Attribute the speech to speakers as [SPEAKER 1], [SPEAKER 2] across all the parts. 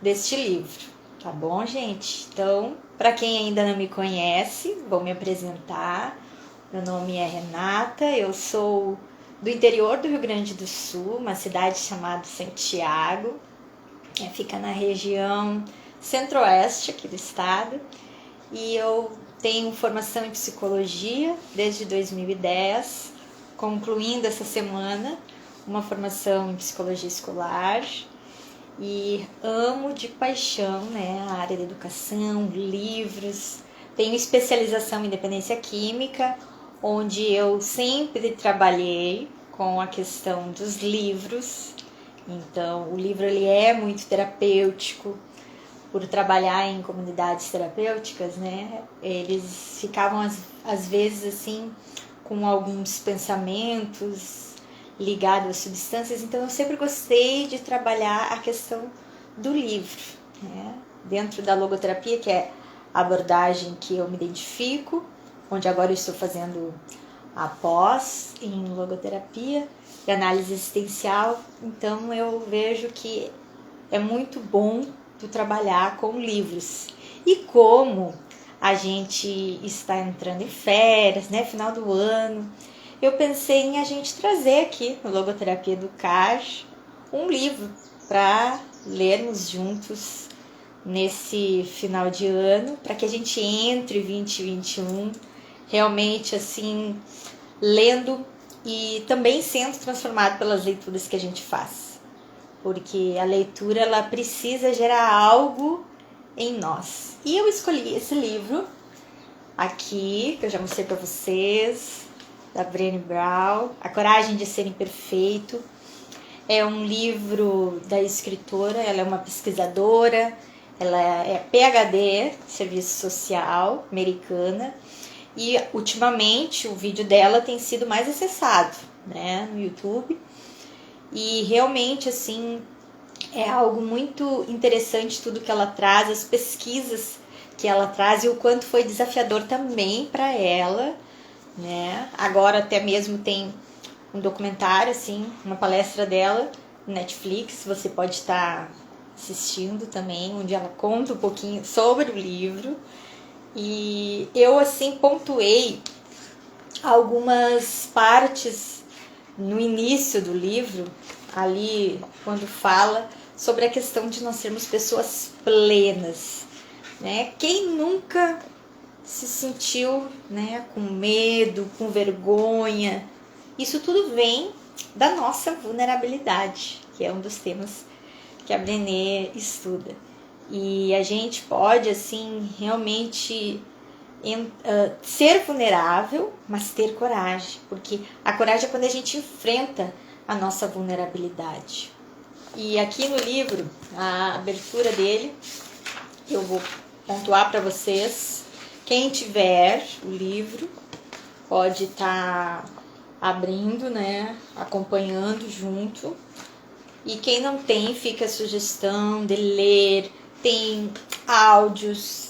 [SPEAKER 1] deste livro, tá bom, gente? Então, para quem ainda não me conhece, vou me apresentar. Meu nome é Renata, eu sou do interior do Rio Grande do Sul, uma cidade chamada Santiago, fica na região centro-oeste aqui do estado, e eu tenho formação em psicologia desde 2010, concluindo essa semana uma formação em psicologia escolar, e amo de paixão, né, a área da educação, livros. Tenho especialização em dependência química, onde eu sempre trabalhei com a questão dos livros. Então, o livro ele é muito terapêutico. Por trabalhar em comunidades terapêuticas, né, eles ficavam às vezes assim com alguns pensamentos ligados às substâncias. Então, eu sempre gostei de trabalhar a questão do livro, né, dentro da logoterapia, que é a abordagem que eu me identifico, onde agora eu estou fazendo a pós em logoterapia e análise existencial. Então, eu vejo que é muito bom tu trabalhar com livros. E como a gente está entrando em férias, né, final do ano, eu pensei em a gente trazer aqui no Logoterapia Educar um livro para lermos juntos nesse final de ano, para que a gente entre 2021 realmente assim lendo e também sendo transformado pelas leituras que a gente faz. Porque a leitura ela precisa gerar algo em nós. E eu escolhi esse livro aqui, que eu já mostrei para vocês, da Brené Brown, A Coragem de Ser Imperfeito. É um livro da escritora, ela é uma pesquisadora, ela é PhD, Serviço Social, americana, e ultimamente o vídeo dela tem sido mais acessado, né, no YouTube. E realmente, assim, é algo muito interessante tudo que ela traz, as pesquisas que ela traz e o quanto foi desafiador também para ela, né? Agora até mesmo tem um documentário, assim, uma palestra dela no Netflix, você pode estar assistindo também, onde ela conta um pouquinho sobre o livro. E eu, assim, pontuei algumas partes no início do livro, ali quando fala sobre a questão de nós sermos pessoas plenas, né? Quem nunca se sentiu, né, com medo, com vergonha? Isso tudo vem da nossa vulnerabilidade, que é um dos temas que a Brené estuda. E a gente pode, assim, realmente ser vulnerável, mas ter coragem, porque a coragem é quando a gente enfrenta a nossa vulnerabilidade. E aqui no livro, a abertura dele, eu vou pontuar para vocês. Quem tiver o livro pode estar abrindo, né, acompanhando junto. E quem não tem, fica a sugestão de ler. Tem áudios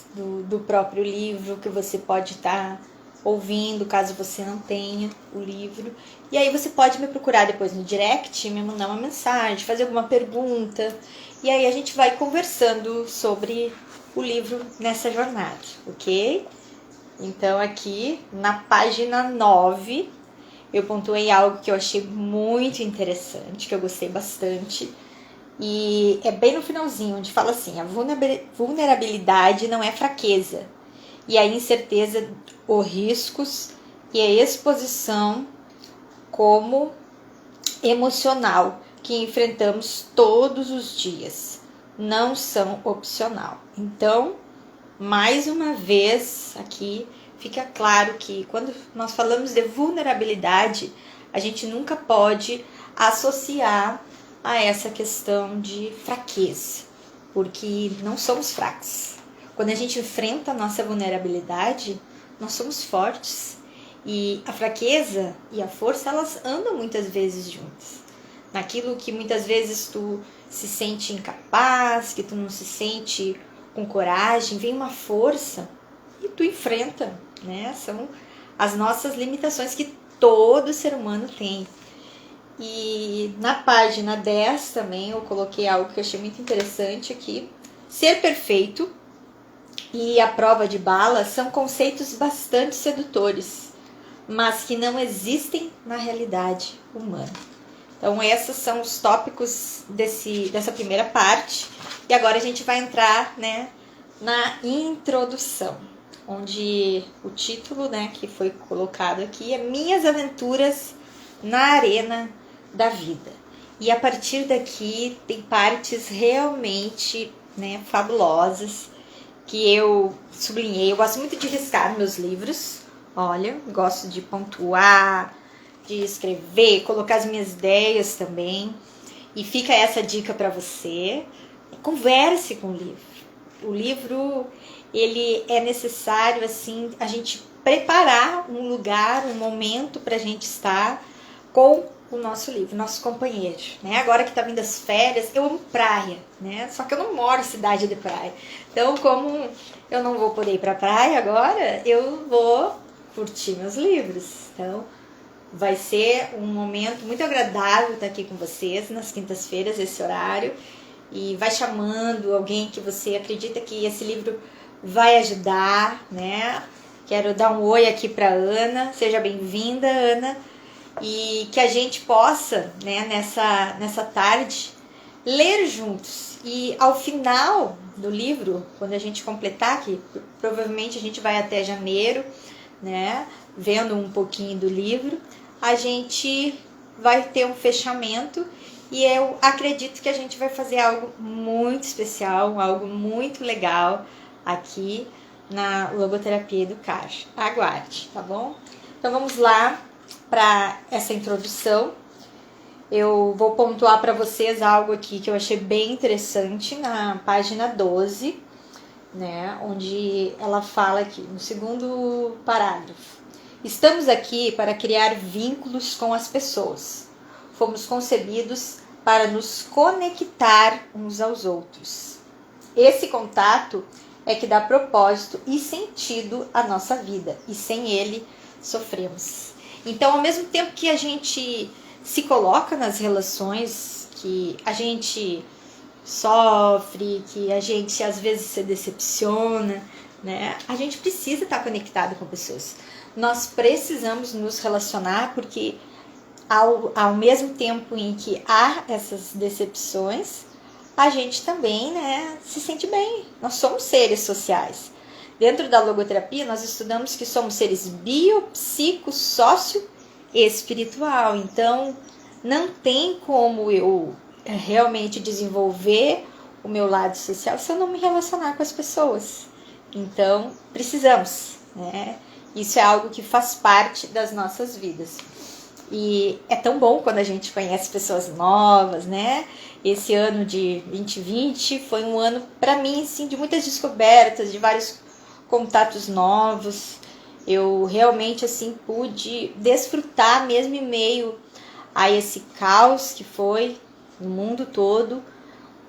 [SPEAKER 1] do próprio livro que você pode estar ouvindo, caso você não tenha o livro. E aí você pode me procurar depois no direct, me mandar uma mensagem, fazer alguma pergunta. E aí a gente vai conversando sobre o livro nessa jornada, ok? Então aqui na página 9, eu pontuei algo que eu achei muito interessante, que eu gostei bastante. E é bem no finalzinho, onde fala assim: a vulnerabilidade não é fraqueza, e a incerteza, os riscos e a exposição como emocional que enfrentamos todos os dias não são opcional. Então, mais uma vez aqui fica claro que quando nós falamos de vulnerabilidade, a gente nunca pode associar a essa questão de fraqueza, porque não somos fracos. Quando a gente enfrenta a nossa vulnerabilidade, nós somos fortes. E a fraqueza e a força, elas andam muitas vezes juntas. Naquilo que muitas vezes tu se sente incapaz, que tu não se sente com coragem, vem uma força e tu enfrenta, né? São as nossas limitações que todo ser humano tem. E na página 10 também eu coloquei algo que eu achei muito interessante aqui, Ser perfeito e a prova de bala são conceitos bastante sedutores, mas que não existem na realidade humana. Então, esses são os tópicos dessa primeira parte. E agora a gente vai entrar, né, na introdução, onde o título, né, que foi colocado aqui é Minhas Aventuras na Arena da Vida. E a partir daqui tem partes realmente, né, fabulosas que eu sublinhei. Eu gosto muito de riscar meus livros. Olha, gosto de pontuar, de escrever, colocar as minhas ideias também. E fica essa dica para você. Converse com o livro. O livro, ele é necessário, assim, a gente preparar um lugar, um momento para a gente estar com o nosso livro, nosso companheiro, né? Agora que tá vindo as férias, eu amo praia, né? Só que eu não moro em cidade de praia. Então, como eu não vou poder ir pra praia agora, eu vou curtir meus livros. Então, vai ser um momento muito agradável estar aqui com vocês nas quintas-feiras, esse horário. E vai chamando alguém que você acredita que esse livro vai ajudar, né? Quero dar um oi aqui para Ana. Seja bem-vinda, Ana. E que a gente possa, né, nessa tarde, ler juntos. E ao final do livro, quando a gente completar, que provavelmente a gente vai até janeiro, né, vendo um pouquinho do livro, a gente vai ter um fechamento e eu acredito que a gente vai fazer algo muito especial, algo muito legal aqui na Logoterapia Educar. Aguarde, tá bom? Então vamos lá para essa introdução. Eu vou pontuar para vocês algo aqui que eu achei bem interessante na página 12, né, onde ela fala aqui no segundo parágrafo. Estamos aqui para criar vínculos com as pessoas. Fomos concebidos para nos conectar uns aos outros. Esse contato é que dá propósito e sentido à nossa vida, e sem ele sofremos. Então, ao mesmo tempo que a gente se coloca nas relações, que a gente sofre, que a gente às vezes se decepciona, né? A gente precisa estar conectado com pessoas. Nós precisamos nos relacionar porque ao mesmo tempo em que há essas decepções, a gente também, né, se sente bem. Nós somos seres sociais. Dentro da logoterapia, nós estudamos que somos seres bio, psico, sócio e espiritual. Então, não tem como eu realmente desenvolver o meu lado social se eu não me relacionar com as pessoas. Então, precisamos, né? Isso é algo que faz parte das nossas vidas. E é tão bom quando a gente conhece pessoas novas, né? Esse ano de 2020 foi um ano, para mim, assim, de muitas descobertas, de vários contatos novos. Eu realmente, assim, pude desfrutar mesmo em meio a esse caos que foi no mundo todo,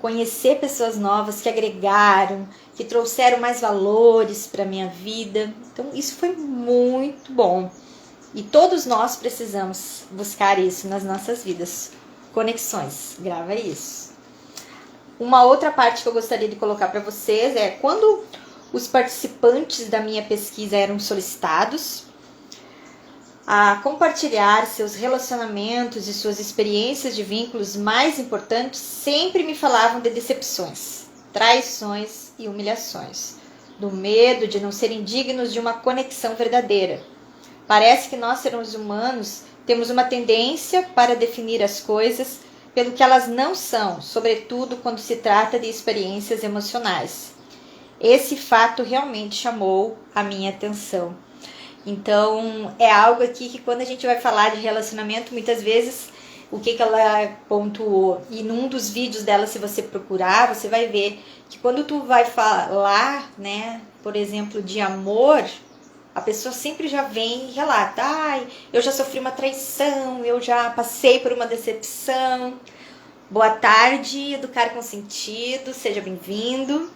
[SPEAKER 1] conhecer pessoas novas que agregaram, que trouxeram mais valores para minha vida. Então, isso foi muito bom. E todos nós precisamos buscar isso nas nossas vidas. Conexões, grava isso. Uma outra parte que eu gostaria de colocar para vocês é quando os participantes da minha pesquisa eram solicitados a compartilhar seus relacionamentos e suas experiências de vínculos mais importantes, sempre me falavam de decepções, traições e humilhações, do medo de não serem dignos de uma conexão verdadeira. Parece que nós, seres humanos, temos uma tendência para definir as coisas pelo que elas não são, sobretudo quando se trata de experiências emocionais. Esse fato realmente chamou a minha atenção. Então, é algo aqui que quando a gente vai falar de relacionamento, muitas vezes, o que ela pontuou, e num dos vídeos dela, se você procurar, você vai ver que quando tu vai falar, né, por exemplo, de amor, a pessoa sempre já vem e relata, eu já sofri uma traição, eu já passei por uma decepção. Boa tarde, Educar com Sentido, seja bem-vindo.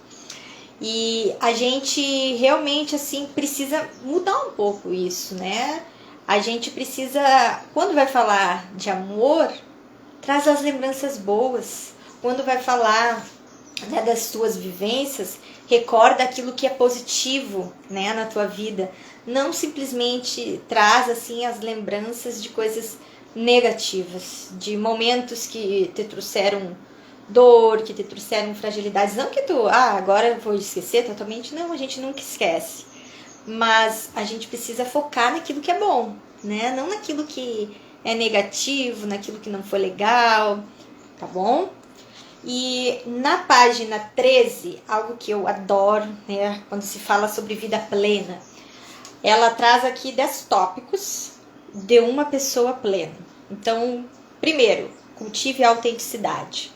[SPEAKER 1] E a gente realmente, assim, precisa mudar um pouco isso, né? A gente precisa, quando vai falar de amor, traz as lembranças boas. Quando vai falar né, das tuas vivências, recorda aquilo que é positivo, né, na tua vida. Não simplesmente traz assim as lembranças de coisas negativas, de momentos que te trouxeram dor, que te trouxeram fragilidades. Não que tu, agora eu vou esquecer totalmente. Não, a gente nunca esquece. Mas a gente precisa focar naquilo que é bom, né? Não naquilo que é negativo, naquilo que não foi legal, tá bom? E na página 13, algo que eu adoro, né, quando se fala sobre vida plena, ela traz aqui 10 tópicos de uma pessoa plena. Então, primeiro, cultive a autenticidade.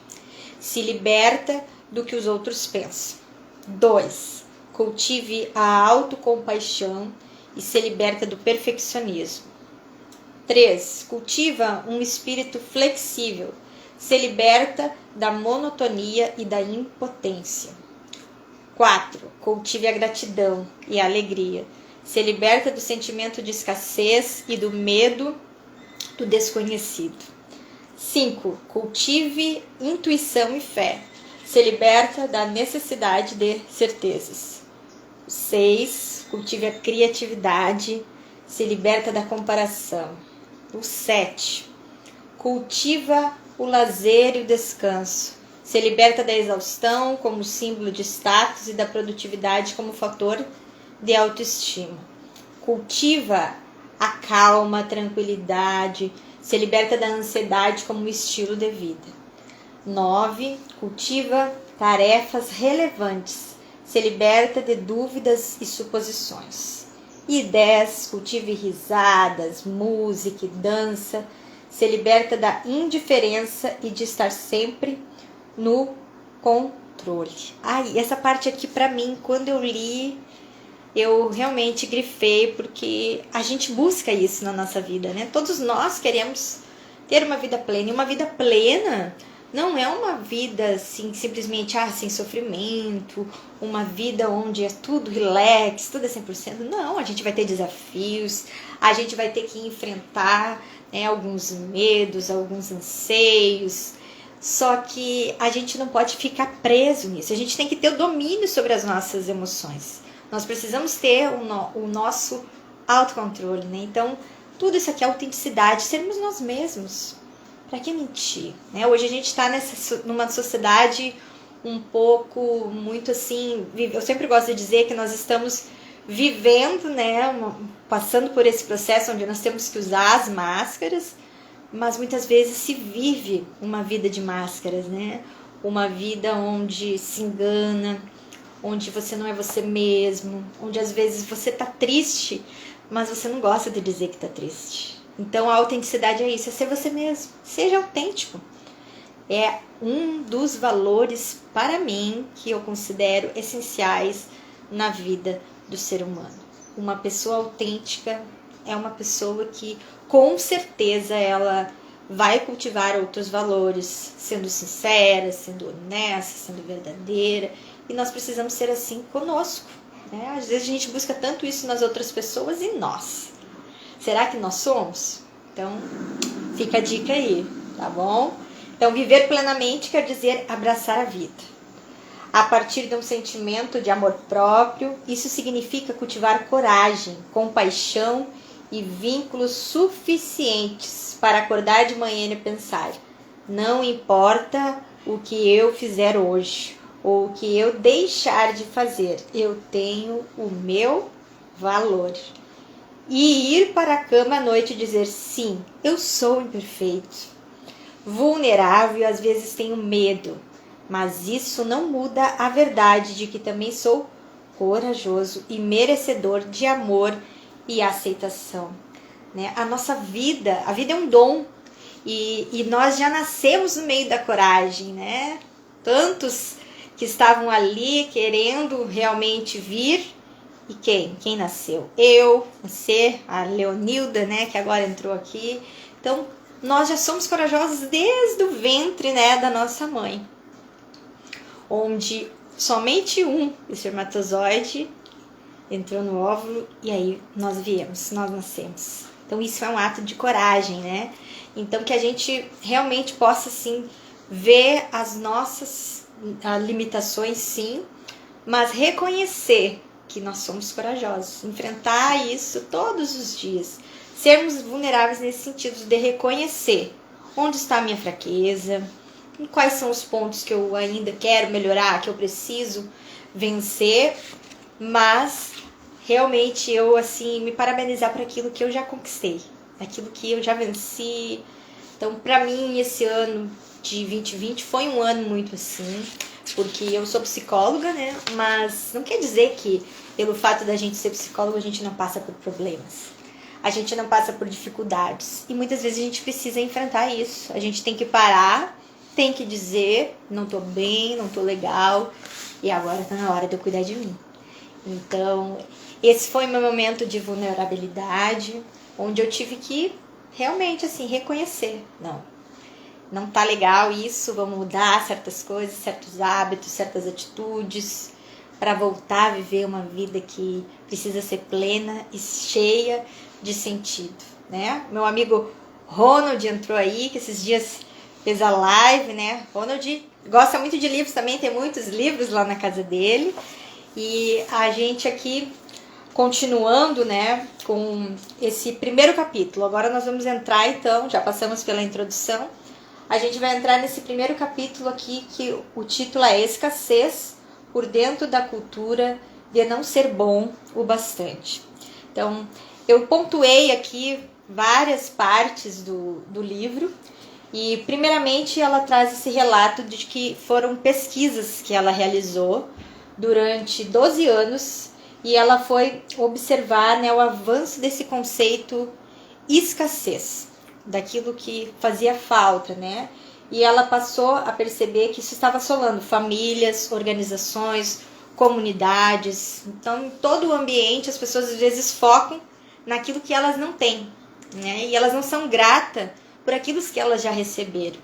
[SPEAKER 1] Se liberta do que os outros pensam. 2. Cultive a autocompaixão e se liberta do perfeccionismo. 3. Cultiva um espírito flexível. Se liberta da monotonia e da impotência. 4. Cultive a gratidão e a alegria. Se liberta do sentimento de escassez e do medo do desconhecido. 5. Cultive intuição e fé. Se liberta da necessidade de certezas. 6. Cultive a criatividade. Se liberta da comparação. 7. Cultiva o lazer e o descanso. Se liberta da exaustão como símbolo de status e da produtividade como fator de autoestima. Cultiva a calma, a tranquilidade. Se liberta da ansiedade como estilo de vida. 9. Cultiva tarefas relevantes. Se liberta de dúvidas e suposições. E 10. Cultive risadas, música e dança. Se liberta da indiferença e de estar sempre no controle. E essa parte aqui pra mim, quando eu li, eu realmente grifei, porque a gente busca isso na nossa vida, né? Todos nós queremos ter uma vida plena. E uma vida plena não é uma vida assim, simplesmente sem sofrimento, uma vida onde é tudo relax, tudo é 100%. Não, a gente vai ter desafios, a gente vai ter que enfrentar, né, alguns medos, alguns anseios. Só que a gente não pode ficar preso nisso. A gente tem que ter o domínio sobre as nossas emoções. Nós precisamos ter o nosso autocontrole, né? Então, tudo isso aqui é autenticidade, sermos nós mesmos. Para que mentir? Né? Hoje a gente está numa sociedade um pouco, muito assim... Eu sempre gosto de dizer que nós estamos vivendo, né, passando por esse processo onde nós temos que usar as máscaras, mas muitas vezes se vive uma vida de máscaras, né? Uma vida onde se engana, onde você não é você mesmo, onde às vezes você tá triste, mas você não gosta de dizer que tá triste. Então a autenticidade é isso, é ser você mesmo, seja autêntico. É um dos valores, para mim, que eu considero essenciais na vida do ser humano. Uma pessoa autêntica é uma pessoa que, com certeza, ela vai cultivar outros valores, sendo sincera, sendo honesta, sendo verdadeira. E nós precisamos ser assim conosco, né? Às vezes a gente busca tanto isso nas outras pessoas e nós. Será que nós somos? Então, fica a dica aí, tá bom? Então, viver plenamente quer dizer abraçar a vida. A partir de um sentimento de amor próprio, isso significa cultivar coragem, compaixão e vínculos suficientes para acordar de manhã e pensar: não importa o que eu fizer hoje ou o que eu deixar de fazer, eu tenho o meu valor. E ir para a cama à noite e dizer: sim, eu sou imperfeito, vulnerável e às vezes tenho medo, mas isso não muda a verdade de que também sou corajoso e merecedor de amor e aceitação, né? A nossa vida, a vida é um dom, e nós já nascemos no meio da coragem, né? Tantos que estavam ali querendo realmente vir, e quem nasceu? Eu, você, a Leonilda, né, que agora entrou aqui. Então, nós já somos corajosos desde o ventre, né, da nossa mãe, onde somente um espermatozoide entrou no óvulo e aí nós nascemos. Então isso é um ato de coragem, né? Então que a gente realmente possa assim ver as nossas limitações sim, mas reconhecer que nós somos corajosos, enfrentar isso todos os dias, sermos vulneráveis nesse sentido de reconhecer onde está a minha fraqueza, quais são os pontos que eu ainda quero melhorar, que eu preciso vencer, mas realmente eu assim me parabenizar por aquilo que eu já conquistei, aquilo que eu já venci. Então, para mim, esse ano de 2020 foi um ano muito assim, porque eu sou psicóloga, né? Mas não quer dizer que pelo fato da gente ser psicóloga a gente não passa por problemas. A gente não passa por dificuldades. E muitas vezes a gente precisa enfrentar isso. A gente tem que parar, tem que dizer, não tô bem, não tô legal, e agora tá na hora de eu cuidar de mim. Então, esse foi meu momento de vulnerabilidade, onde eu tive que realmente assim reconhecer, não tá legal isso, vamos mudar certas coisas, certos hábitos, certas atitudes, para voltar a viver uma vida que precisa ser plena e cheia de sentido, né? Meu amigo Ronald entrou aí, que esses dias fez a live, né? Ronald gosta muito de livros também, tem muitos livros lá na casa dele. E a gente aqui continuando, né, com esse primeiro capítulo. Agora nós vamos entrar então, já passamos pela introdução. A gente vai entrar nesse primeiro capítulo aqui, que o título é Escassez por dentro da cultura de não ser bom o bastante. Então, eu pontuei aqui várias partes do livro. E primeiramente ela traz esse relato de que foram pesquisas que ela realizou durante 12 anos e ela foi observar, né, o avanço desse conceito escassez, daquilo que fazia falta, né? E ela passou a perceber que isso estava assolando famílias, organizações, comunidades. Então, em todo o ambiente, as pessoas às vezes focam naquilo que elas não têm, né? E elas não são gratas por aquilo que elas já receberam.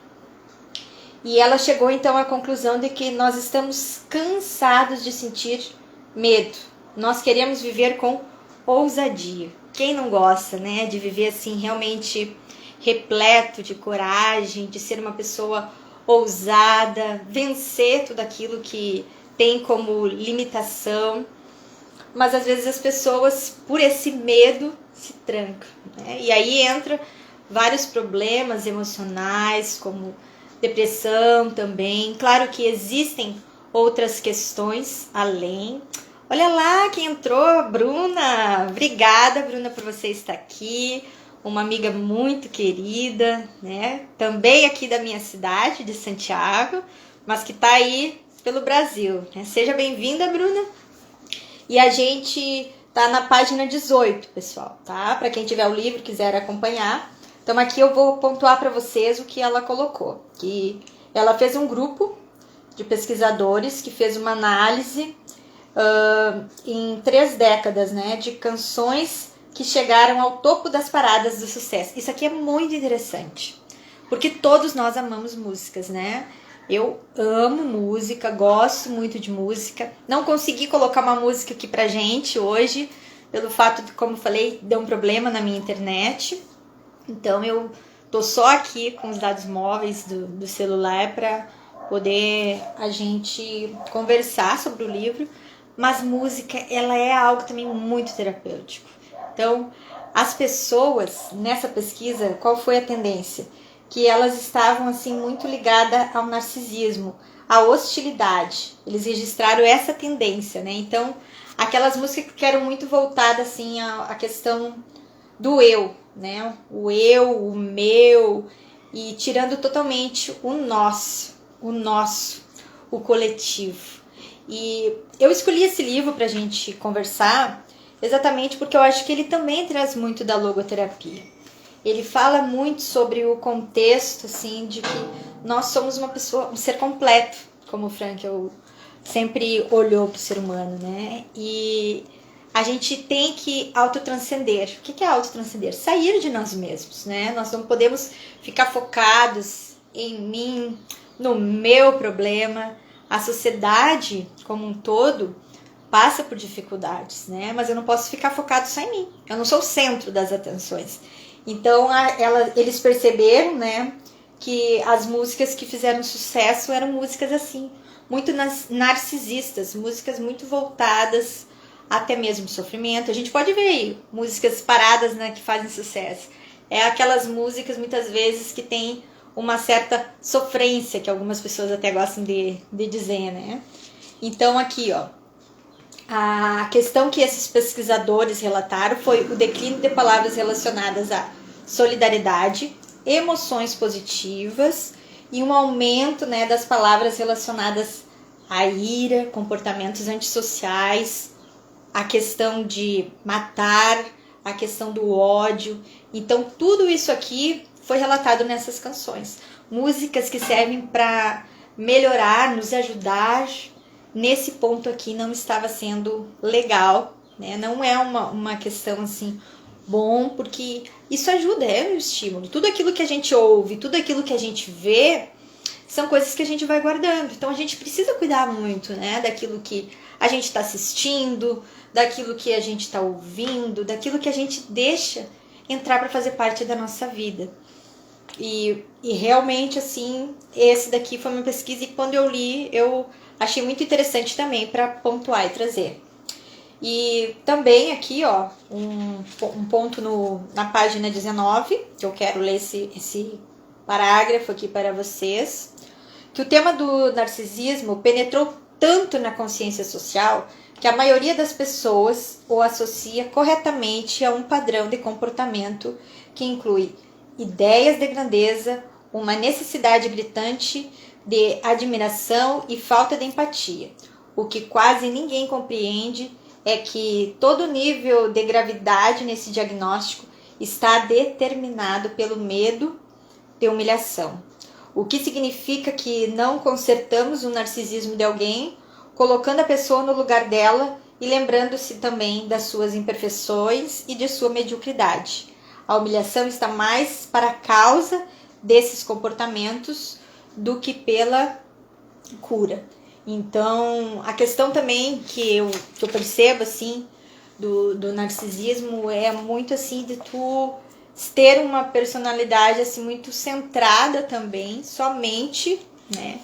[SPEAKER 1] E ela chegou então à conclusão de que nós estamos cansados de sentir medo. Nós queremos viver com ousadia. Quem não gosta, né, de viver assim realmente repleto de coragem, de ser uma pessoa ousada, vencer tudo aquilo que tem como limitação. Mas às vezes as pessoas, por esse medo, se trancam, né? E aí entra vários problemas emocionais, como depressão também. Claro que existem outras questões além. Olha lá quem entrou, Bruna. Obrigada, Bruna, por você estar aqui. Uma amiga muito querida, né? Também aqui da minha cidade, de Santiago, mas que está aí pelo Brasil, né? Seja bem-vinda, Bruna. E a gente tá na página 18, pessoal, tá? Para quem tiver o livro e quiser acompanhar. Então aqui eu vou pontuar para vocês o que ela colocou. Que ela fez um grupo de pesquisadores que fez uma análise em 3 décadas, né, de canções que chegaram ao topo das paradas do sucesso. Isso aqui é muito interessante, porque todos nós amamos músicas, né? Eu amo música, gosto muito de música. Não consegui colocar uma música aqui pra gente hoje, pelo fato de, como falei, deu um problema na minha internet. Então eu tô só aqui com os dados móveis do celular para poder a gente conversar sobre o livro. Mas música, ela é algo também muito terapêutico. Então, as pessoas, nessa pesquisa, qual foi a tendência? Que elas estavam assim muito ligadas ao narcisismo, à hostilidade. Eles registraram essa tendência, né? Então, aquelas músicas que eram muito voltadas assim à questão do eu, né? O eu, o meu, e tirando totalmente o nosso, o coletivo. E eu escolhi esse livro pra gente conversar exatamente porque eu acho que ele também traz muito da logoterapia. Ele fala muito sobre o contexto, assim, de que nós somos uma pessoa, um ser completo, como o Frankl sempre olhou para o ser humano, né? E a gente tem que autotranscender. O que é autotranscender? Sair de nós mesmos, né? Nós não podemos ficar focados em mim, no meu problema. A sociedade, como um todo, passa por dificuldades, né? Mas eu não posso ficar focado só em mim. Eu não sou o centro das atenções. Então, eles perceberam, né, que as músicas que fizeram sucesso eram músicas assim, muito narcisistas, músicas muito voltadas até mesmo sofrimento. A gente pode ver aí músicas paradas, né, que fazem sucesso. É aquelas músicas muitas vezes que tem uma certa sofrência, que algumas pessoas até gostam de dizer, né? Então aqui, ó, a questão que esses pesquisadores relataram foi o declínio de palavras relacionadas a solidariedade, emoções positivas e um aumento, né, das palavras relacionadas à ira, comportamentos antissociais, a questão de matar, a questão do ódio. Então, tudo isso aqui foi relatado nessas canções. Músicas que servem para melhorar, nos ajudar. Nesse ponto aqui não estava sendo legal, né? Não é uma questão assim, bom, porque isso ajuda, é um estímulo. Tudo aquilo que a gente ouve, tudo aquilo que a gente vê, são coisas que a gente vai guardando. Então a gente precisa cuidar muito, né, daquilo que a gente está assistindo, daquilo que a gente está ouvindo, daquilo que a gente deixa entrar para fazer parte da nossa vida. E realmente, assim, esse daqui foi uma pesquisa e quando eu li, eu achei muito interessante também para pontuar e trazer. E também aqui, ó, um ponto na página 19, que eu quero ler esse parágrafo aqui para vocês, que o tema do narcisismo penetrou tanto na consciência social que a maioria das pessoas o associa corretamente a um padrão de comportamento que inclui ideias de grandeza, uma necessidade gritante de admiração e falta de empatia. O que quase ninguém compreende é que todo nível de gravidade nesse diagnóstico está determinado pelo medo de humilhação. O que significa que não consertamos o narcisismo de alguém, colocando a pessoa no lugar dela e lembrando-se também das suas imperfeições e de sua mediocridade. A humilhação está mais para a causa desses comportamentos do que pela cura. Então, a questão também que eu percebo, assim, do narcisismo é muito, assim, de tu ter uma personalidade, assim, muito centrada também, somente, né,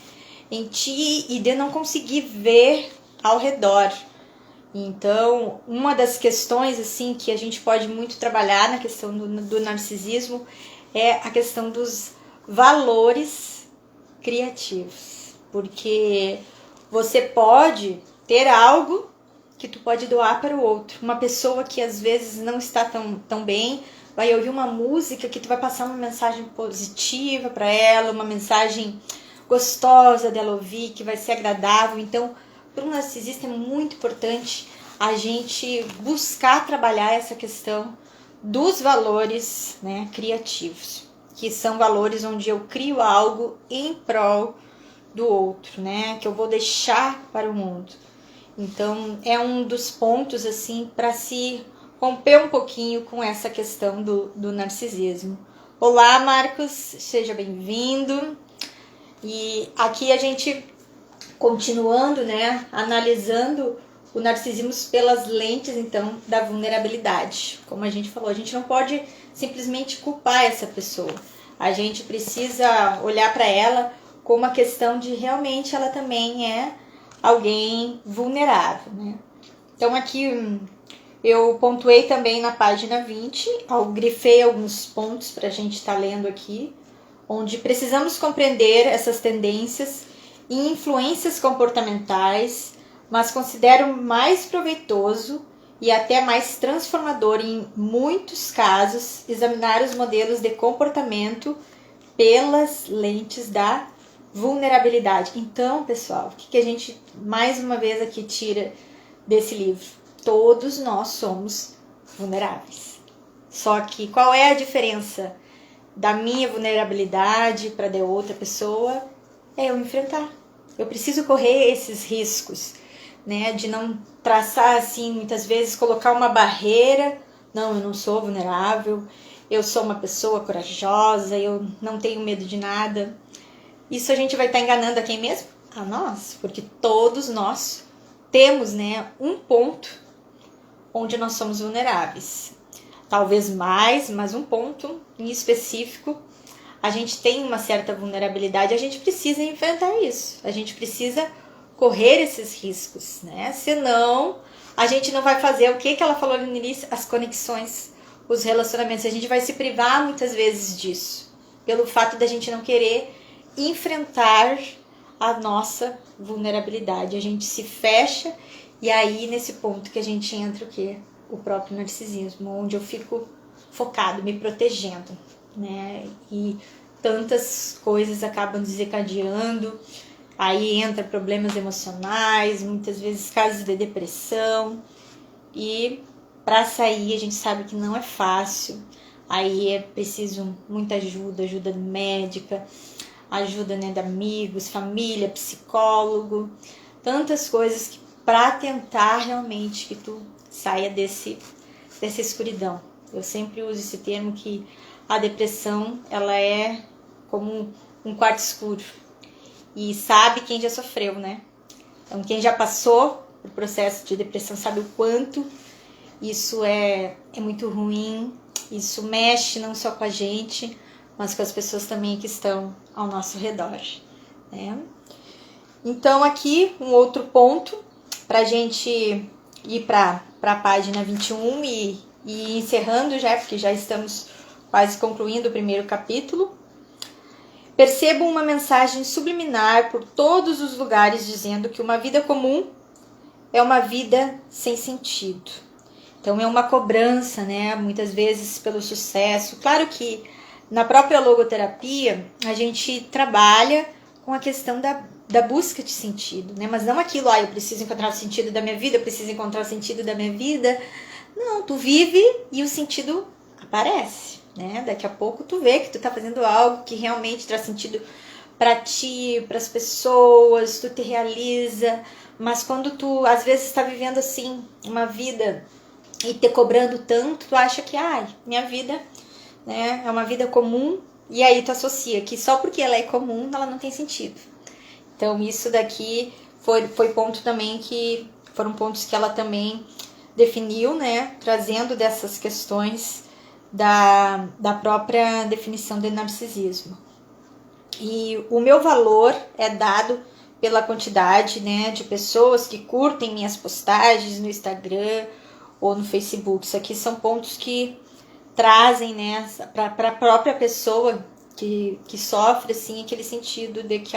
[SPEAKER 1] em ti e de não conseguir ver ao redor. Então, uma das questões, assim, que a gente pode muito trabalhar na questão do narcisismo é a questão dos valores criativos. Porque você pode ter algo que tu pode doar para o outro. Uma pessoa que às vezes não está tão bem, vai ouvir uma música que tu vai passar uma mensagem positiva para ela, uma mensagem gostosa dela ouvir, que vai ser agradável. Então, para um narcisista é muito importante a gente buscar trabalhar essa questão dos valores, né, criativos, que são valores onde eu crio algo em prol do outro, né, que eu vou deixar para o mundo. Então, é um dos pontos, assim, para se romper um pouquinho com essa questão do narcisismo. Olá, Marcos, seja bem-vindo. E aqui a gente, continuando, né, analisando o narcisismo pelas lentes, então, da vulnerabilidade. Como a gente falou, a gente não pode simplesmente culpar essa pessoa. A gente precisa olhar para ela como uma questão de realmente ela também é alguém vulnerável, né? Então aqui eu pontuei também na página 20, eu grifei alguns pontos para a gente estar lendo aqui, onde precisamos compreender essas tendências e influências comportamentais, mas considero mais proveitoso e até mais transformador em muitos casos examinar os modelos de comportamento pelas lentes da vulnerabilidade. Então, pessoal, o que a gente mais uma vez aqui tira desse livro? Todos nós somos vulneráveis. Só que qual é a diferença da minha vulnerabilidade para de outra pessoa? É eu enfrentar. Eu preciso correr esses riscos, né, de não traçar assim, muitas vezes colocar uma barreira. Não, eu não sou vulnerável, eu sou uma pessoa corajosa, eu não tenho medo de nada. Isso a gente vai estar enganando a quem mesmo? A nós, porque todos nós temos, né, um ponto onde nós somos vulneráveis. Talvez mais, mas um ponto em específico, a gente tem uma certa vulnerabilidade, a gente precisa enfrentar isso. A gente precisa correr esses riscos, né? Senão, a gente não vai fazer o que ela falou no início, as conexões, os relacionamentos. A gente vai se privar muitas vezes disso, pelo fato da gente não querer enfrentar a nossa vulnerabilidade. A gente se fecha e aí nesse ponto que a gente entra o quê? O próprio narcisismo, onde eu fico focado, me protegendo, né? E tantas coisas acabam desencadeando, aí entra problemas emocionais, muitas vezes casos de depressão, e para sair a gente sabe que não é fácil, aí é preciso muita ajuda médica, ajuda, né, de amigos, família, psicólogo, tantas coisas que para tentar realmente que tu saia dessa escuridão. Eu sempre uso esse termo que a depressão, ela é como um quarto escuro. E sabe quem já sofreu, né? Então, quem já passou o processo de depressão sabe o quanto isso é muito ruim. Isso mexe não só com a gente, mas com as pessoas também que estão ao nosso redor, né? Então, aqui um outro ponto para a gente ir para a página 21 e encerrando já, porque já estamos quase concluindo o primeiro capítulo. Percebo uma mensagem subliminar por todos os lugares dizendo que uma vida comum é uma vida sem sentido. Então é uma cobrança, né? Muitas vezes pelo sucesso. Claro que na própria logoterapia a gente trabalha com a questão da busca de sentido, né? Mas não aquilo, eu preciso encontrar o sentido da minha vida, eu preciso encontrar o sentido da minha vida. Não, tu vive e o sentido aparece, né? Daqui a pouco tu vê que tu tá fazendo algo que realmente traz sentido para ti, para as pessoas, tu te realiza. Mas quando tu às vezes está vivendo assim uma vida e te cobrando tanto, tu acha que minha vida, né, é uma vida comum, e aí tu associa que só porque ela é comum ela não tem sentido. Então isso daqui foi ponto também que foram pontos que ela também definiu, né, trazendo dessas questões da própria definição de narcisismo. E o meu valor é dado pela quantidade, né, de pessoas que curtem minhas postagens no Instagram ou no Facebook. Isso aqui são pontos que trazem, né, para a própria pessoa que sofre assim, aquele sentido de que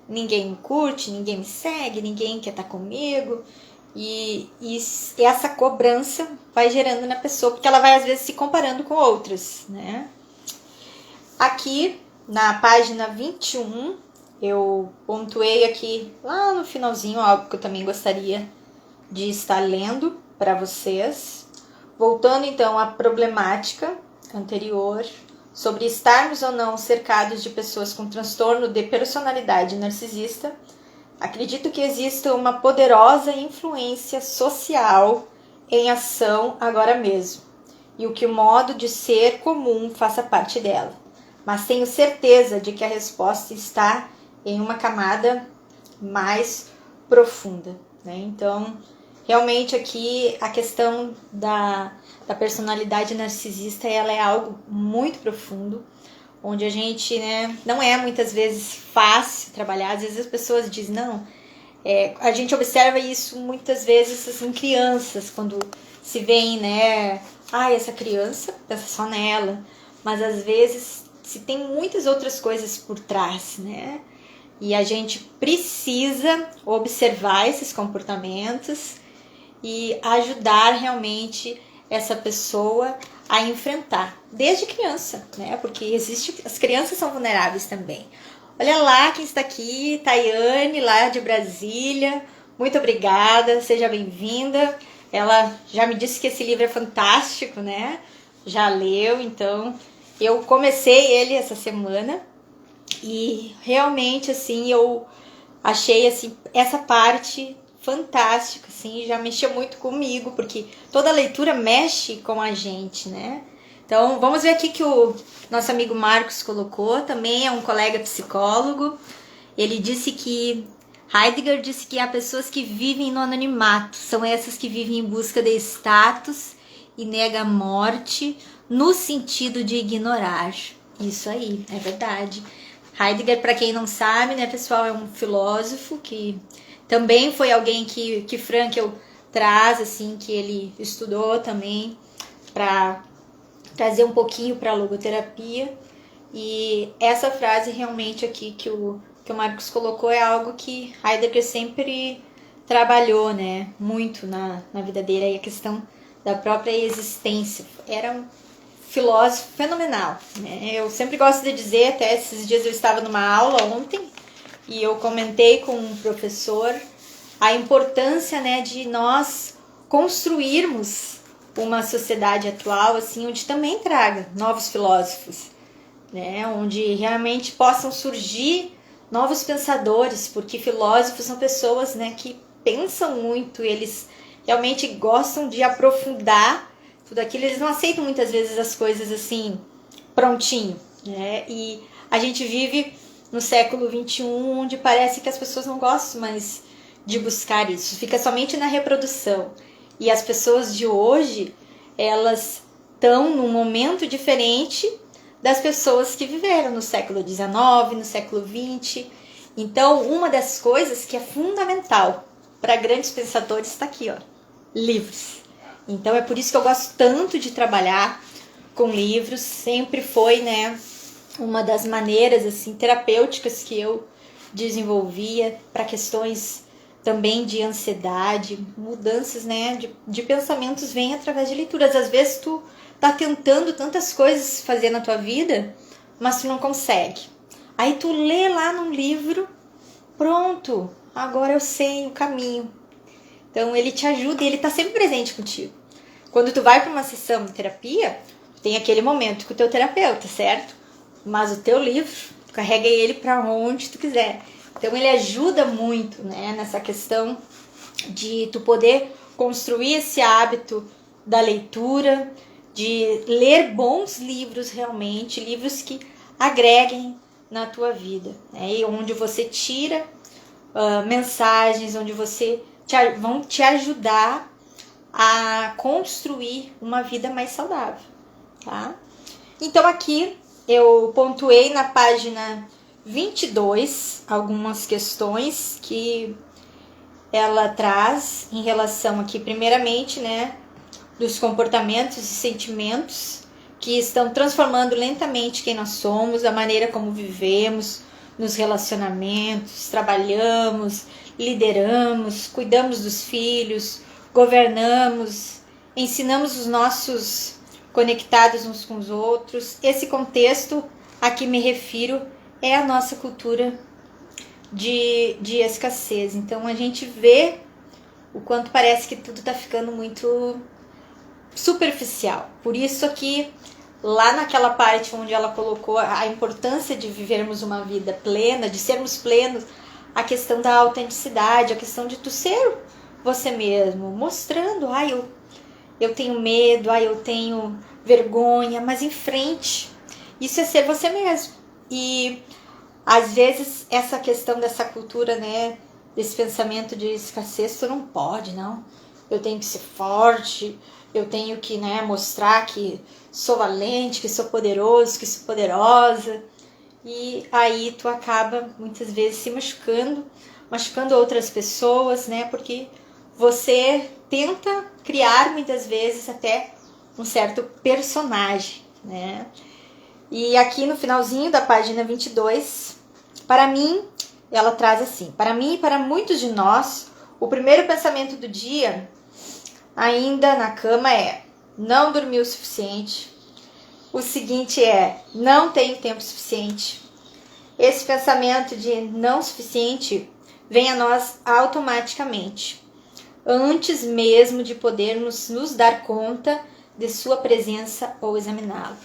[SPEAKER 1] ninguém me curte, ninguém me segue, ninguém quer estar comigo. E essa cobrança vai gerando na pessoa, porque ela vai às vezes se comparando com outras, né? Aqui na página 21, eu pontuei aqui lá no finalzinho algo que eu também gostaria de estar lendo para vocês. Voltando então à problemática anterior sobre estarmos ou não cercados de pessoas com transtorno de personalidade narcisista, acredito que exista uma poderosa influência social em ação agora mesmo, e o que o modo de ser comum faça parte dela. Mas tenho certeza de que a resposta está em uma camada mais profunda, né? Então, realmente aqui a questão da personalidade narcisista, ela é algo muito profundo, onde a gente, né, não é muitas vezes fácil trabalhar. Às vezes as pessoas dizem, não, a gente observa isso muitas vezes em crianças, quando se vê, né, essa criança, pensa só nela, mas às vezes se tem muitas outras coisas por trás, né, e a gente precisa observar esses comportamentos e ajudar realmente essa pessoa a enfrentar, desde criança, né? Porque as crianças são vulneráveis também. Olha lá quem está aqui, Tayane, lá de Brasília. Muito obrigada, seja bem-vinda. Ela já me disse que esse livro é fantástico, né? Já leu, então eu comecei ele essa semana e realmente, assim, eu achei assim essa parte fantástica, assim, já mexeu muito comigo, porque toda leitura mexe com a gente, né? Então, vamos ver aqui que o nosso amigo Marcos colocou, também é um colega psicólogo. Ele disse que Heidegger disse que há pessoas que vivem no anonimato, são essas que vivem em busca de status e negam a morte no sentido de ignorar. Isso aí, é verdade. Heidegger, para quem não sabe, né, pessoal, é um filósofo que também foi alguém que Frankl traz, assim, que ele estudou também para trazer um pouquinho para a logoterapia. E essa frase realmente aqui que o Marcos colocou é algo que Heidegger sempre trabalhou, né, muito na vida dele, aí a questão da própria existência. Era um filósofo fenomenal, né? Eu sempre gosto de dizer, até esses dias eu estava numa aula ontem e eu comentei com um professor a importância, né, de nós construirmos uma sociedade atual assim, onde também traga novos filósofos, né, onde realmente possam surgir novos pensadores, porque filósofos são pessoas, né, que pensam muito, eles realmente gostam de aprofundar tudo aquilo, eles não aceitam muitas vezes as coisas assim, prontinho, né, e a gente vive no século XXI, onde parece que as pessoas não gostam mais de buscar isso, fica somente na reprodução, e as pessoas de hoje, elas estão num momento diferente das pessoas que viveram no século XIX, no século XX. Então, uma das coisas que é fundamental para grandes pensadores está aqui, ó, livros. Então, é por isso que eu gosto tanto de trabalhar com livros. Sempre foi, né, uma das maneiras assim terapêuticas que eu desenvolvia para questões também de ansiedade, mudanças, né, de pensamentos vêm através de leituras. Às vezes tu tá tentando tantas coisas fazer na tua vida, mas tu não consegue. Aí tu lê lá num livro, pronto, agora eu sei o caminho. Então ele te ajuda e ele tá sempre presente contigo. Quando tu vai para uma sessão de terapia, tem aquele momento com o teu terapeuta, certo? Mas o teu livro, tu carrega ele para onde tu quiser. Então ele ajuda muito, né, nessa questão de tu poder construir esse hábito da leitura, de ler bons livros realmente, livros que agreguem na tua vida, né, e onde você tira mensagens, onde vão te ajudar a construir uma vida mais saudável, tá? Então aqui eu pontuei na página 22 algumas questões que ela traz em relação aqui, primeiramente, né, dos comportamentos e sentimentos que estão transformando lentamente quem nós somos, a maneira como vivemos nos relacionamentos, trabalhamos, lideramos, cuidamos dos filhos, governamos, ensinamos os nossos conectados uns com os outros. Esse contexto a que me refiro é a nossa cultura de escassez. Então a gente vê o quanto parece que tudo está ficando muito superficial. Por isso aqui, lá naquela parte onde ela colocou a importância de vivermos uma vida plena, de sermos plenos, a questão da autenticidade, a questão de tu ser você mesmo, mostrando, eu tenho medo, eu tenho vergonha, mas em frente. Isso é ser você mesmo. E às vezes essa questão dessa cultura, né, desse pensamento de escassez, tu não pode, não. Eu tenho que ser forte, eu tenho que, né, mostrar que sou valente, que sou poderoso, que sou poderosa. E aí tu acaba muitas vezes se machucando outras pessoas, né, porque você tenta criar muitas vezes até um certo personagem, né. E aqui no finalzinho da página 22, para mim, ela traz assim: para mim e para muitos de nós, o primeiro pensamento do dia, ainda na cama, é: não dormi o suficiente. O seguinte é: não tenho tempo suficiente. Esse pensamento de não suficiente vem a nós automaticamente, antes mesmo de podermos nos dar conta de sua presença ou examiná-lo.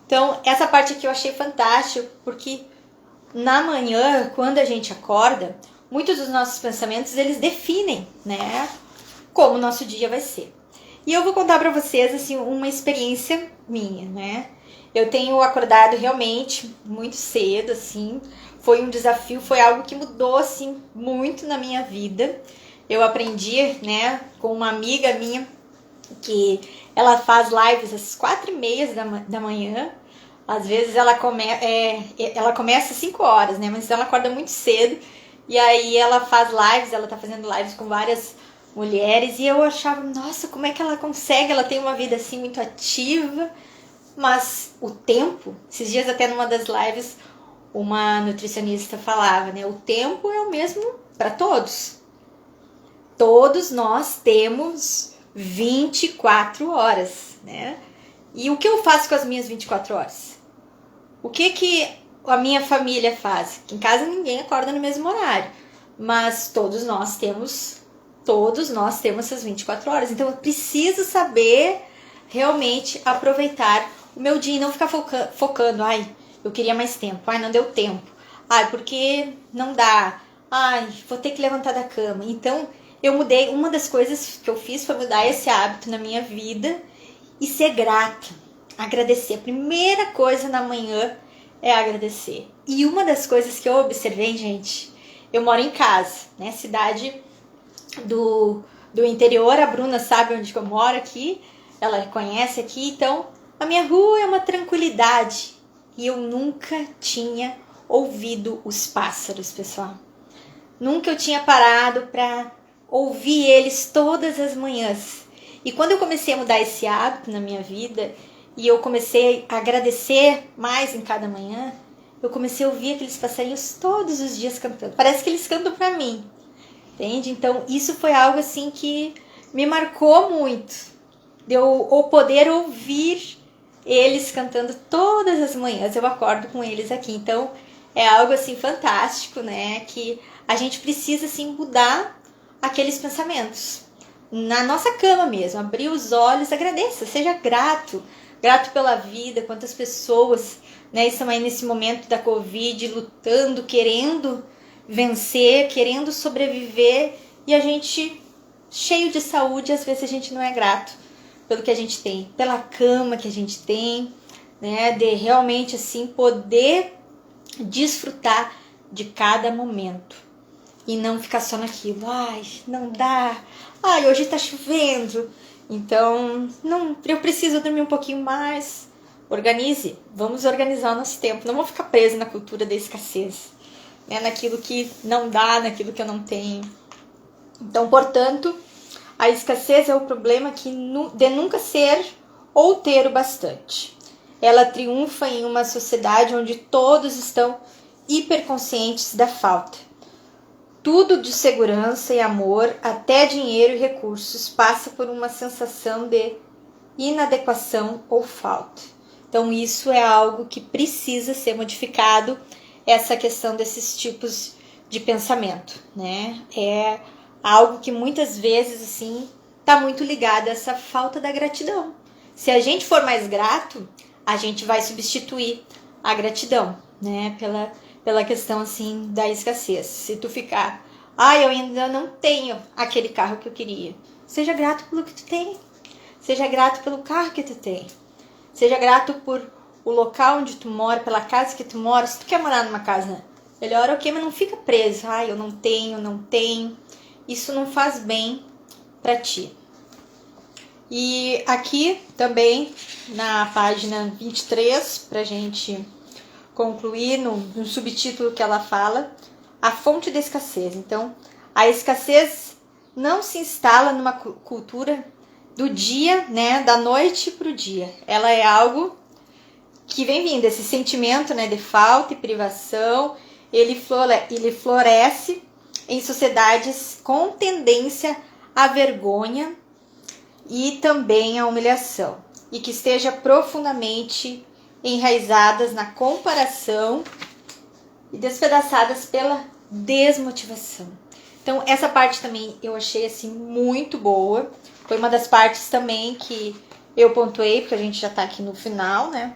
[SPEAKER 1] Então, essa parte aqui eu achei fantástica, porque na manhã, quando a gente acorda, muitos dos nossos pensamentos, eles definem, né, como o nosso dia vai ser. E eu vou contar para vocês, assim, uma experiência minha, né. Eu tenho acordado realmente muito cedo, assim, foi um desafio, foi algo que mudou, assim, muito na minha vida. Eu aprendi, né, com uma amiga minha, que ela faz lives às 4:30 da manhã. Às vezes ela começa às 5 horas, né? Mas ela acorda muito cedo E aí ela faz lives, ela tá fazendo lives com várias mulheres, e eu achava, nossa, como é que ela consegue? Ela tem uma vida assim muito ativa, mas o tempo, esses dias até numa das lives, uma nutricionista falava, né? O tempo é o mesmo para todos. Todos nós temos 24 horas, né? E o que eu faço com as minhas 24 horas? O que a minha família faz? Em casa ninguém acorda no mesmo horário, mas todos nós temos essas 24 horas. Então eu preciso saber realmente aproveitar o meu dia e não ficar focando, ai, eu queria mais tempo, ai, não deu tempo, ai, porque não dá, ai, vou ter que levantar da cama. Então eu mudei, uma das coisas que eu fiz foi mudar esse hábito na minha vida e ser grata, agradecer. A primeira coisa na manhã é agradecer. E uma das coisas que eu observei, gente, eu moro em casa, né, cidade do interior, a Bruna sabe onde que eu moro aqui, ela conhece aqui, então a minha rua é uma tranquilidade e eu nunca tinha ouvido os pássaros, pessoal. Nunca eu tinha parado para ouvir eles todas as manhãs. E quando eu comecei a mudar esse hábito na minha vida e eu comecei a agradecer mais em cada manhã, eu comecei a ouvir aqueles passarinhos todos os dias cantando. Parece que eles cantam para mim. Entende? Então, isso foi algo assim que me marcou muito. De eu poder ouvir eles cantando todas as manhãs. Eu acordo com eles aqui. Então, é algo assim fantástico, né? Que a gente precisa assim mudar aqueles pensamentos. Na nossa cama mesmo. Abrir os olhos, agradeça, seja grato. Grato pela vida, quantas pessoas, né, estão aí nesse momento da Covid, lutando, querendo vencer, querendo sobreviver, e a gente, cheio de saúde, às vezes a gente não é grato pelo que a gente tem, pela cama que a gente tem, né, de realmente assim poder desfrutar de cada momento e não ficar só naquilo, ai, não dá, ai, hoje tá chovendo, então não, eu preciso dormir um pouquinho mais. Organize, vamos organizar o nosso tempo, não vamos ficar preso na cultura da escassez, né, naquilo que não dá, naquilo que eu não tenho. Então, portanto, a escassez é o problema de nunca ser ou ter o bastante. Ela triunfa em uma sociedade onde todos estão hiperconscientes da falta. Tudo de segurança e amor, até dinheiro e recursos, passa por uma sensação de inadequação ou falta. Então, isso é algo que precisa ser modificado, essa questão desses tipos de pensamento, né? É algo que muitas vezes, assim, tá muito ligado a essa falta da gratidão. Se a gente for mais grato, a gente vai substituir a gratidão, né? Pela questão, assim, da escassez. Se tu ficar, eu ainda não tenho aquele carro que eu queria. Seja grato pelo que tu tem. Seja grato pelo carro que tu tem. Seja grato por o local onde tu mora, pela casa que tu mora. Se tu quer morar numa casa melhor, ok, mas não fica preso. Eu não tenho. Isso não faz bem pra ti. E aqui também, na página 23, pra gente concluir, no subtítulo que ela fala, a fonte da escassez. Então, a escassez não se instala numa cultura do dia, né, da noite pro dia. Ela é algo que vem vindo, esse sentimento, né, de falta e privação, ele floresce em sociedades com tendência à vergonha e também à humilhação, e que esteja profundamente enraizadas na comparação e despedaçadas pela desmotivação. Então, essa parte também eu achei assim muito boa. Foi uma das partes também que eu pontuei, porque a gente já tá aqui no final, né?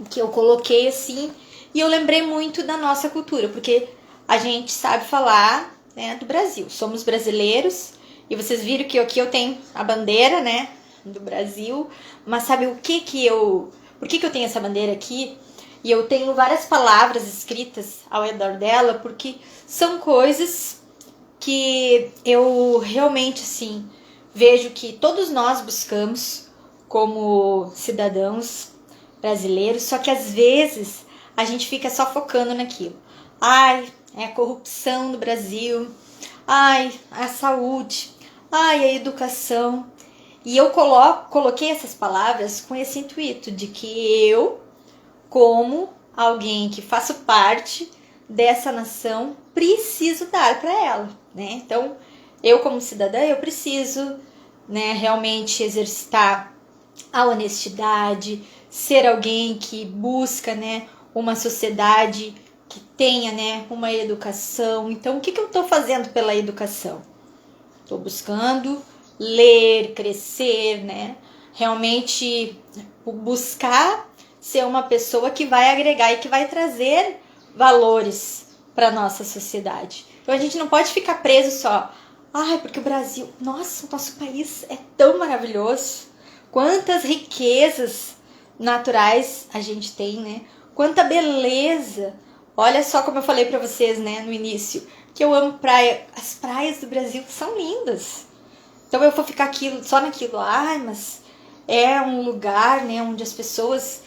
[SPEAKER 1] Que eu coloquei assim, e eu lembrei muito da nossa cultura, porque a gente sabe falar, né, do Brasil. Somos brasileiros, e vocês viram que aqui eu tenho a bandeira, né, do Brasil, mas sabe por que eu tenho essa bandeira aqui? E eu tenho várias palavras escritas ao redor dela, porque são coisas que eu realmente, assim, vejo que todos nós buscamos como cidadãos brasileiros, só que às vezes a gente fica só focando naquilo. Ai, é a corrupção no Brasil. Ai, a saúde. Ai, a educação. E eu coloquei essas palavras com esse intuito de que eu, como alguém que faço parte dessa nação, preciso dar para ela, né? Então, eu como cidadã, eu preciso, né, realmente exercitar a honestidade, ser alguém que busca, né, uma sociedade que tenha, né, uma educação. Então, o que eu estou fazendo pela educação? Estou buscando ler, crescer, né? Realmente buscar ser uma pessoa que vai agregar e que vai trazer valores para nossa sociedade. Então a gente não pode ficar preso só, porque o Brasil, nossa, o nosso país é tão maravilhoso. Quantas riquezas naturais a gente tem, né? Quanta beleza. Olha só como eu falei para vocês, né, no início, que eu amo praia. As praias do Brasil são lindas. Então eu vou ficar só naquilo, mas é um lugar, né, onde as pessoas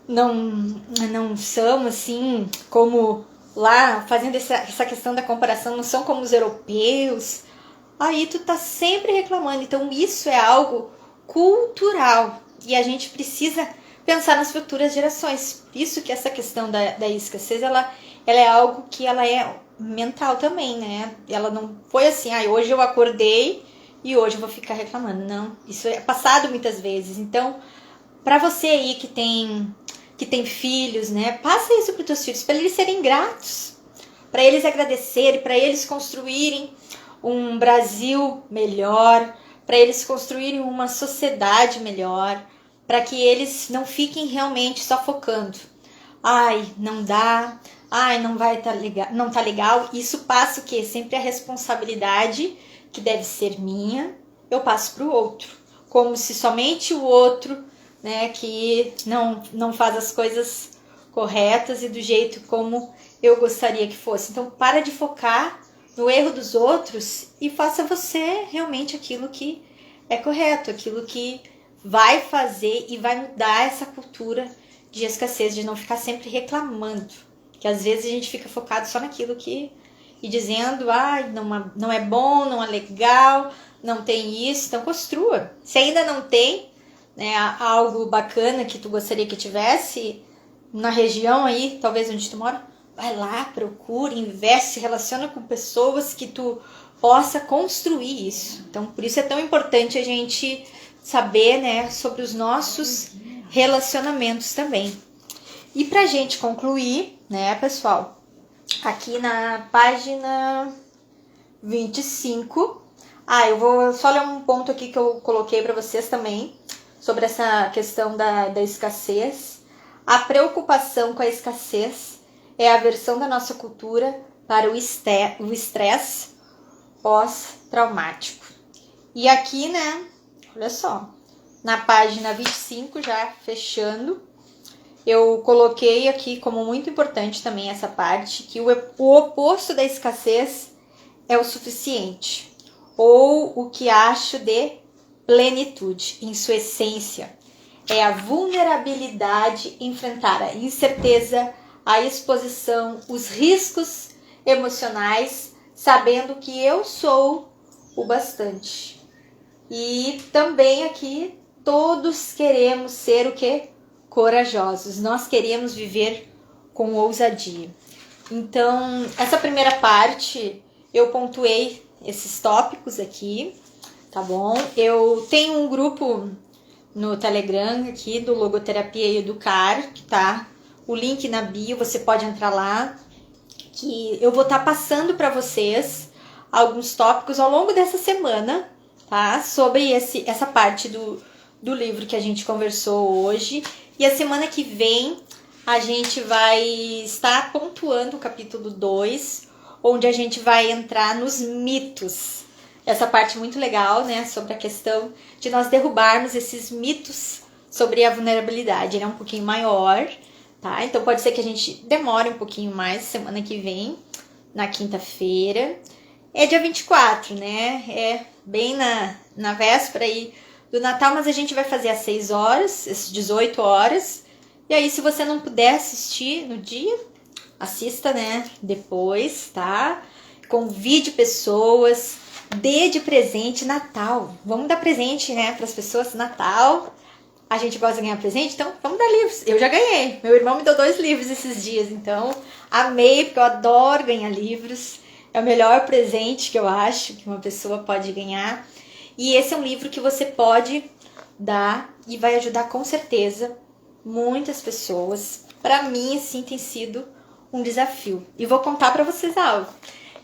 [SPEAKER 1] não são assim como lá, fazendo essa questão da comparação, não são como os europeus. Aí tu tá sempre reclamando. Então isso é algo cultural e a gente precisa pensar nas futuras gerações. Por isso que essa questão da escassez, ela é algo que ela é mental também, né? Ela não foi assim, hoje eu acordei e hoje eu vou ficar reclamando. Não, isso é passado muitas vezes. Então, para você aí que tem filhos, né? Passa isso para os teus filhos, para eles serem gratos, para eles agradecerem, para eles construírem um Brasil melhor, para eles construírem uma sociedade melhor, para que eles não fiquem realmente só focando. Não dá, não vai tá legal, não tá legal. Isso passa o quê? Sempre a responsabilidade que deve ser minha, eu passo para o outro, como se somente o outro, né, que não faz as coisas corretas e do jeito como eu gostaria que fosse. Então, para de focar no erro dos outros e faça você realmente aquilo que é correto, aquilo que vai fazer e vai mudar essa cultura de escassez, de não ficar sempre reclamando. Que às vezes a gente fica focado só naquilo e dizendo, não é bom, não é legal, não tem isso. Então construa. Se ainda não tem, né, algo bacana que tu gostaria que tivesse na região aí, talvez onde tu mora, vai lá, procura, investe, se relaciona com pessoas que tu possa construir isso. Então, por isso é tão importante a gente saber, né, sobre os nossos relacionamentos também. E pra gente concluir, né, pessoal, aqui na página 25, eu vou só ler um ponto aqui que eu coloquei para vocês também, sobre essa questão da escassez. A preocupação com a escassez é a aversão da nossa cultura para o estresse pós-traumático. E aqui, né, olha só, na página 25, já fechando, eu coloquei aqui como muito importante também essa parte, que o oposto da escassez é o suficiente, ou o que acho de plenitude, em sua essência. É a vulnerabilidade, enfrentar a incerteza, a exposição, os riscos emocionais, sabendo que eu sou o bastante. E também aqui, todos queremos ser o quê? Corajosos. Nós queremos viver com ousadia. Então, essa primeira parte, eu pontuei esses tópicos aqui, tá bom? Eu tenho um grupo no Telegram aqui do Logoterapia e Educar, que tá o link na bio, você pode entrar lá, que eu vou estar passando para vocês alguns tópicos ao longo dessa semana, tá? Sobre essa parte do livro que a gente conversou hoje. E a semana que vem a gente vai estar pontuando o capítulo 2, onde a gente vai entrar nos mitos. Essa parte muito legal, né? Sobre a questão de nós derrubarmos esses mitos sobre a vulnerabilidade. Ele é um pouquinho maior, tá? Então pode ser que a gente demore um pouquinho mais semana que vem, na quinta-feira. É dia 24, né? É bem na véspera aí do Natal, mas a gente vai fazer às 6 horas, às 18 horas. E aí, se você não puder assistir no dia, assista, né, depois, tá? Convide pessoas, dê de presente Natal. Vamos dar presente, né, para as pessoas Natal. A gente gosta de ganhar presente, então vamos dar livros. Eu já ganhei. Meu irmão me deu 2 livros esses dias, então amei, porque eu adoro ganhar livros. É o melhor presente que eu acho que uma pessoa pode ganhar. E esse é um livro que você pode dar e vai ajudar com certeza muitas pessoas. Para mim, assim, tem sido um desafio. E vou contar para vocês algo.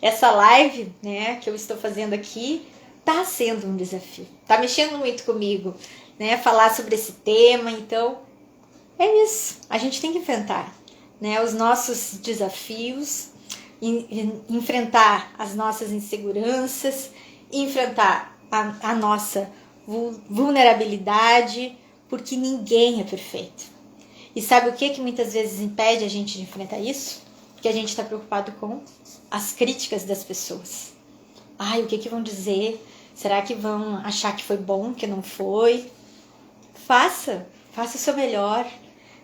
[SPEAKER 1] Essa live, né, que eu estou fazendo aqui, tá sendo um desafio. Tá mexendo muito comigo, né, falar sobre esse tema. Então, é isso. A gente tem que enfrentar, né, os nossos desafios, enfrentar as nossas inseguranças, enfrentar a nossa vulnerabilidade, porque ninguém é perfeito. E sabe o que muitas vezes impede a gente de enfrentar isso? Porque a gente está preocupado com as críticas das pessoas. Ai, o que vão dizer? Será que vão achar que foi bom, que não foi? Faça o seu melhor.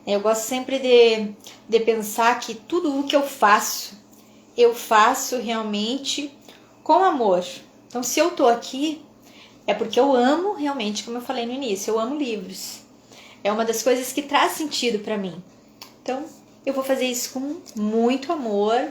[SPEAKER 1] Eu gosto sempre de pensar que tudo o que eu faço realmente com amor. Então, se eu tô aqui, é porque eu amo realmente, como eu falei no início, eu amo livros. É uma das coisas que traz sentido para mim. Então, eu vou fazer isso com muito amor.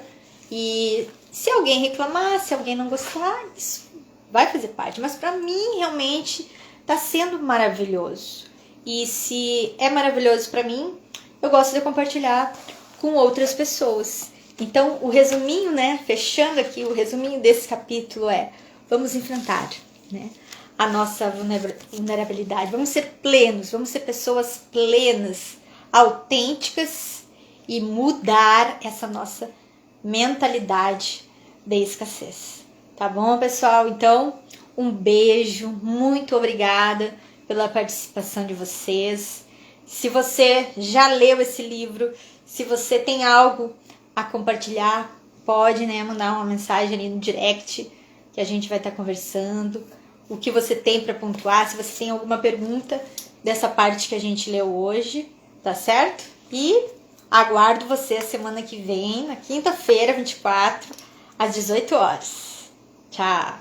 [SPEAKER 1] E se alguém reclamar, se alguém não gostar, isso vai fazer parte. Mas para mim, realmente, tá sendo maravilhoso. E se é maravilhoso para mim, eu gosto de compartilhar com outras pessoas. Então, o resuminho, né? Fechando aqui, o resuminho desse capítulo é: vamos enfrentar, né, a nossa vulnerabilidade. Vamos ser plenos, vamos ser pessoas plenas, autênticas e mudar essa nossa mentalidade de escassez. Tá bom, pessoal? Então, um beijo, muito obrigada pela participação de vocês. Se você já leu esse livro, se você tem algo a compartilhar, pode, né, mandar uma mensagem ali no direct que a gente vai estar conversando. O que você tem para pontuar, se você tem alguma pergunta dessa parte que a gente leu hoje, tá certo? E aguardo você a semana que vem, na quinta-feira, 24, às 18 horas. Tchau!